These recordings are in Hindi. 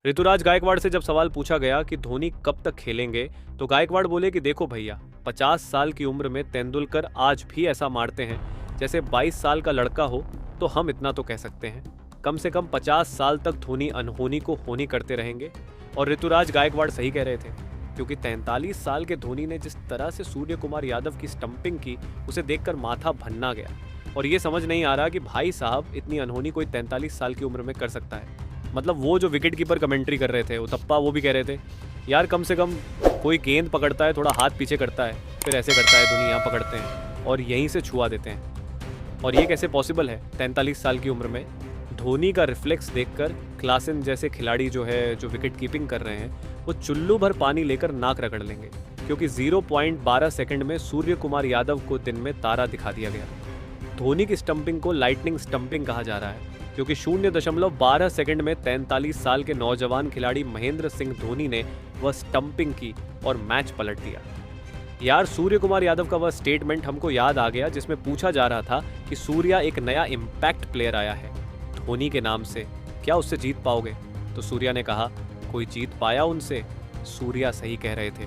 ऋतुराज गायकवाड़ से जब सवाल पूछा गया कि धोनी कब तक खेलेंगे, तो गायकवाड़ बोले कि देखो भैया, 50 साल की उम्र में तेंदुलकर आज भी ऐसा मारते हैं जैसे 22 साल का लड़का हो, तो हम इतना तो कह सकते हैं। कम से कम 50 साल तक धोनी अनहोनी को होनी करते रहेंगे। और ऋतुराज गायकवाड़ सही कह रहे थे, क्योंकि 43 साल के धोनी ने जिस तरह से सूर्य कुमार यादव की स्टंपिंग की, उसे देखकर माथा भन्ना गया। और ये समझ नहीं आ रहा कि भाई साहब, इतनी अनहोनी कोई 43 साल की उम्र में कर सकता है। मतलब वो जो विकेट कीपर कमेंट्री कर रहे थे, उतप्पा, वो भी कह रहे थे यार कम से कम कोई गेंद पकड़ता है, थोड़ा हाथ पीछे करता है, फिर ऐसे करता है, धोनी यहाँ पकड़ते हैं और यहीं से छुआ देते हैं। और ये कैसे पॉसिबल है 43 साल की उम्र में? धोनी का रिफ्लेक्स देखकर क्लासन जैसे खिलाड़ी जो विकेट कीपिंग कर रहे हैं, वो चुल्लू भर पानी लेकर नाक रगड़ लेंगे, क्योंकि 0.12 सेकंड में सूर्य कुमार यादव को दिन में तारा दिखा दिया गया। धोनी की स्टंपिंग को लाइटनिंग स्टंपिंग कहा जा रहा है, क्योंकि 0.12 सेकंड में 43 साल के नौजवान खिलाड़ी महेंद्र सिंह धोनी ने वह स्टंपिंग की और मैच पलट दिया। यार, सूर्य कुमार यादव का वह स्टेटमेंट हमको याद आ गया जिसमें पूछा जा रहा था कि सूर्या एक नया इम्पैक्ट प्लेयर आया है धोनी के नाम से, क्या उससे जीत पाओगे? तो सूर्या ने कहा, कोई जीत पाया उनसे? सूर्या सही कह रहे थे।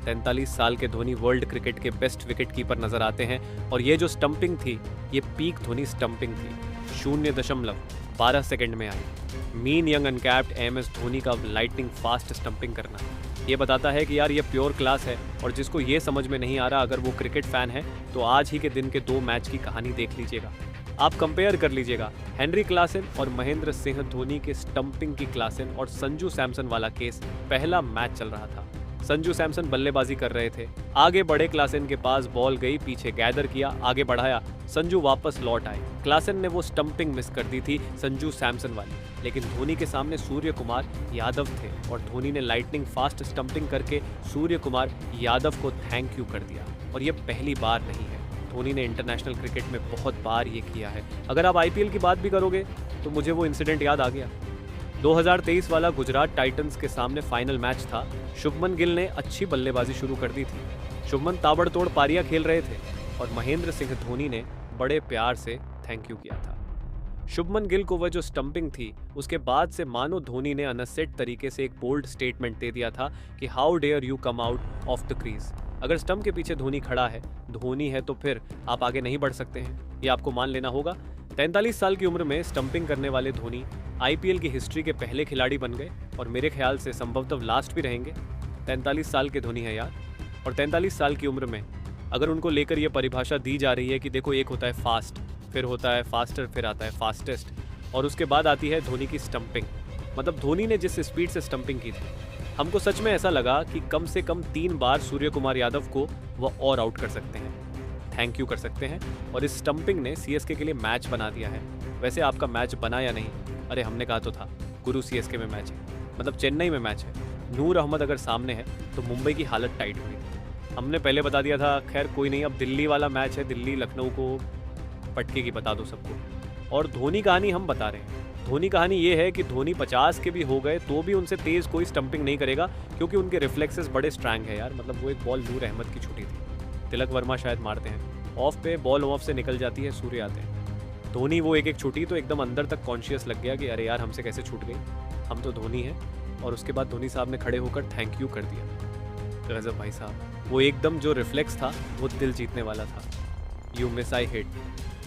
43 साल के धोनी वर्ल्ड क्रिकेट के बेस्ट विकेट कीपर नजर आते हैं, और ये जो स्टंपिंग थी, ये पीक धोनी स्टंपिंग थी। 0.12 सेकंड में आई। Mean young uncapped MS Dhoni का लाइटनिंग फास्ट स्टंपिंग करना ये बताता है कि यार ये प्योर क्लास है। और जिसको ये समझ में नहीं आ रहा, अगर वो क्रिकेट फैन है, तो आज ही के दिन के 2 मैच की कहानी देख लीजिएगा। आप कंपेयर कर लीजिएगा हेनरी क्लासन और महेंद्र सिंह धोनी के स्टंपिंग की क्लासन और संजू सैमसन वाला केस। पहला मैच चल रहा था, संजू सैमसन बल्लेबाजी कर रहे थे, आगे बढ़े क्लासन के पास, बॉल गई पीछे, गैदर किया, आगे बढ़ाया, संजू वापस लौट आए। क्लासन ने वो स्टंपिंग मिस कर दी थी संजू सैमसन वाली, लेकिन धोनी के सामने सूर्य कुमार यादव थे और धोनी ने लाइटनिंग फास्ट स्टंपिंग करके सूर्य कुमार यादव को थैंक यू कर दिया। और ये पहली बार नहीं है, धोनी ने इंटरनेशनल क्रिकेट में बहुत बार ये किया है। अगर आप आईपीएल की बात भी करोगे तो मुझे वो इंसिडेंट याद आ गया। 2023 वाला गुजरात टाइटंस के सामने फाइनल मैच था। शुभमन गिल ने अच्छी बल्लेबाजी शुरू कर दी थी, शुभमन ताबड़तोड़ पारियां खेल रहे थे और महेंद्र सिंह धोनी ने बड़े प्यार से थैंक यू किया था। शुभमन गिल को वह जो स्टंपिंग थी, उसके बाद से मानो धोनी ने अनसेट तरीके से एक बोल्ड स्टेटमेंट दे दिया था कि how dare you come out of the crease. अगर स्टंप के पीछे धोनी खड़ा है, धोनी है, तो फिर आप आगे नहीं बढ़ सकते हैं, ये आपको मान लेना होगा। 43 साल की उम्र में स्टंपिंग करने वाले धोनी आईपीएल की हिस्ट्री के पहले खिलाड़ी बन गए और मेरे ख्याल से संभवतः लास्ट भी रहेंगे। 43 साल के धोनी है यार। और 43 साल की उम्र में अगर उनको लेकर यह परिभाषा दी जा रही है कि देखो, एक होता है फास्ट, फिर होता है फास्टर, फिर आता है फास्टेस्ट, और उसके बाद आती है धोनी की स्टंपिंग। मतलब धोनी ने जिस स्पीड से स्टंपिंग की थी, हमको सच में ऐसा लगा कि कम से कम 3 बार सूर्य कुमार यादव को वह और आउट कर सकते हैं, थैंक यू कर सकते हैं। और इस स्टंपिंग ने सीएसके के लिए मैच बना दिया है। वैसे आपका मैच बना या नहीं, अरे हमने कहा तो था, गुरु सीएसके में मैच है, मतलब चेन्नई में मैच है। नूर अहमद अगर सामने है तो मुंबई की हालत टाइट हुई थी। हमने पहले बता दिया था, खैर कोई नहीं, अब दिल्ली वाला मैच है, दिल्ली लखनऊ को पटके की बता दो सबको। और धोनी कहानी हम बता रहे हैं। धोनी कहानी ये है कि धोनी 50 के भी हो गए तो भी उनसे तेज़ कोई स्टंपिंग नहीं करेगा, क्योंकि उनके रिफ्लेक्सेस बड़े स्ट्रैंग है यार। मतलब वो एक बॉल नूर अहमद की छूटी थी, तिलक वर्मा शायद मारते हैं, ऑफ पे बॉल ऑफ से निकल जाती है, सूर्य आते हैं। धोनी वो एक छूटी तो एकदम अंदर तक कॉन्शियस लग गया कि अरे यार हमसे कैसे छूट गई, हम तो धोनी हैं। और उसके बाद धोनी साहब ने खड़े होकर थैंक यू कर दिया। गजब भाई साहब, वो एकदम जो रिफ्लेक्स था वो दिल जीतने वाला था। यू मिस आई हिट,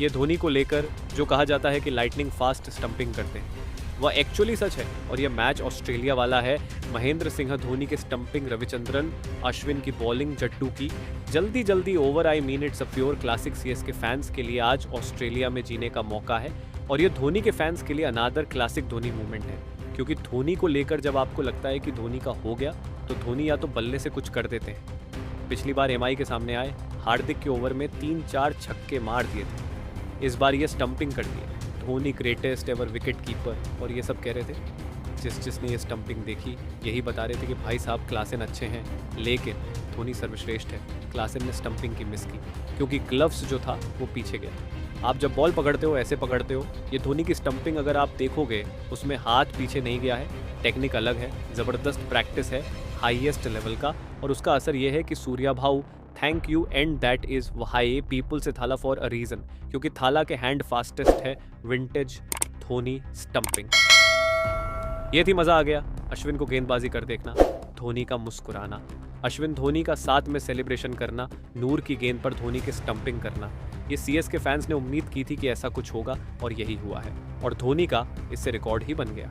ये धोनी को लेकर जो कहा जाता है कि लाइटनिंग फास्ट स्टंपिंग करते हैं, वह एक्चुअली सच है। और यह मैच ऑस्ट्रेलिया वाला है। महेंद्र सिंह धोनी के स्टंपिंग, रविचंद्रन अश्विन की बॉलिंग, जट्टू की जल्दी जल्दी over. I mean it's a pure classic. CSK fans के लिए आज ऑस्ट्रेलिया में जीने का मौका है, और ये धोनी के फैंस के लिए अनादर क्लासिक धोनी मूवमेंट है। क्योंकि धोनी को लेकर जब आपको लगता है कि धोनी का हो गया, तो धोनी या तो बल्ले से कुछ कर देते हैं। पिछली बार एमआई के सामने आए, हार्दिक के ओवर में 3-4 छक्के मार दिए थे। इस बार ये स्टंपिंग कर दी, Dhoni greatest ever wicket keeper. और ये सब कह रहे थे, जिसने ये स्टंपिंग देखी, यही बता रहे थे कि भाई साहब क्लासन अच्छे हैं, लेकिन धोनी सर्वश्रेष्ठ है। क्लासन ने स्टंपिंग की मिस की, क्योंकि ग्लव्स जो था वो पीछे गया। आप जब बॉल पकड़ते हो ऐसे पकड़ते हो। ये धोनी की स्टंपिंग अगर आप देखोगे, उसमें हाथ पीछे नहीं गया है, टेक्निक अलग है, ज़बरदस्त प्रैक्टिस है, हाईएस्ट लेवल का। और उसका असर ये है कि सूर्या भाऊ thank you and that is why people से थाला फॉर अ रीजन, क्योंकि थाला के हैंड फास्टेस्ट है विंटेज धोनी स्टंपिंग। ये थी, मजा आ गया। अश्विन को गेंदबाजी कर देखना, धोनी का मुस्कुराना, अश्विन धोनी का साथ में सेलिब्रेशन करना, नूर की गेंद पर धोनी के स्टंपिंग करना। ये सीएसके फैंस ने उम्मीद की थी कि ऐसा कुछ होगा और यही हुआ है और धोनी का इससे रिकॉर्ड ही बन गया।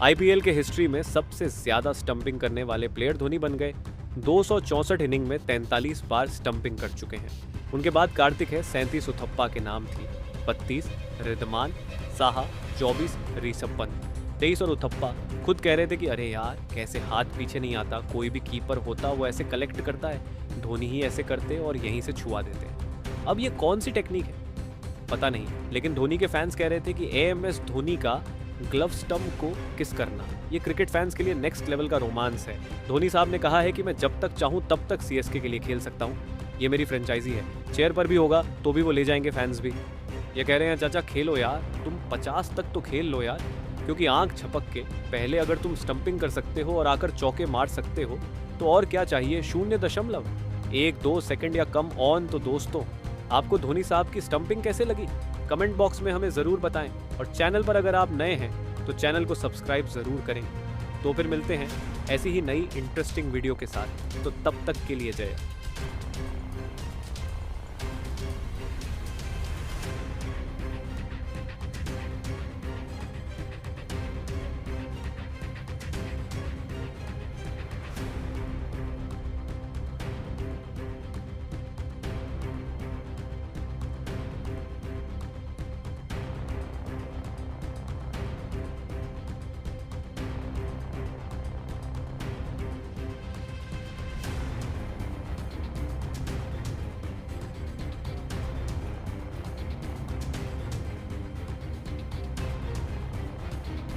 आईपीएल के हिस्ट्री में सबसे ज्यादा स्टंपिंग करने वाले प्लेयर धोनी बन गए। 264 इनिंग में 43 बार स्टंपिंग कर चुके हैं। उनके बाद कार्तिक है, 37 उथप्पा के नाम थी, 32 रिद्धमान, साहा 24 ऋषभ पंत, 23 और उथप्पा खुद कह रहे थे कि अरे यार कैसे हाथ पीछे नहीं आता, कोई भी कीपर होता वो ऐसे कलेक्ट करता है, धोनी ही ऐसे करते और यहीं से छुआ देते। अब ये कौन सी टेक्निक है पता नहीं, लेकिन धोनी के फैंस कह रहे थे कि एएमएस धोनी का ग्लव स्टंप को किस करना ये क्रिकेट फैंस के लिए नेक्स्ट लेवल का रोमांस है। धोनी साहब ने कहा है कि मैं जब तक चाहूं तब तक सीएसके के लिए खेल सकता हूं, ये मेरी फ्रेंचाइजी है, चेयर पर भी होगा तो भी वो ले जाएंगे फैंस भी। ये कह रहे हैं चाचा खेलो यार, तुम 50 तक तो खेल लो यार, क्योंकि आंख झपक के पहले अगर तुम स्टंपिंग कर सकते हो और आकर चौके मार सकते हो तो और क्या चाहिए। 0.1-2 सेकंड या कम ऑन। तो दोस्तों आपको धोनी साहब की स्टंपिंग कैसे लगी कमेंट बॉक्स में हमें ज़रूर बताएं और चैनल पर अगर आप नए हैं तो चैनल को सब्सक्राइब ज़रूर करें। तो फिर मिलते हैं ऐसी ही नई इंटरेस्टिंग वीडियो के साथ, तो तब तक के लिए जय।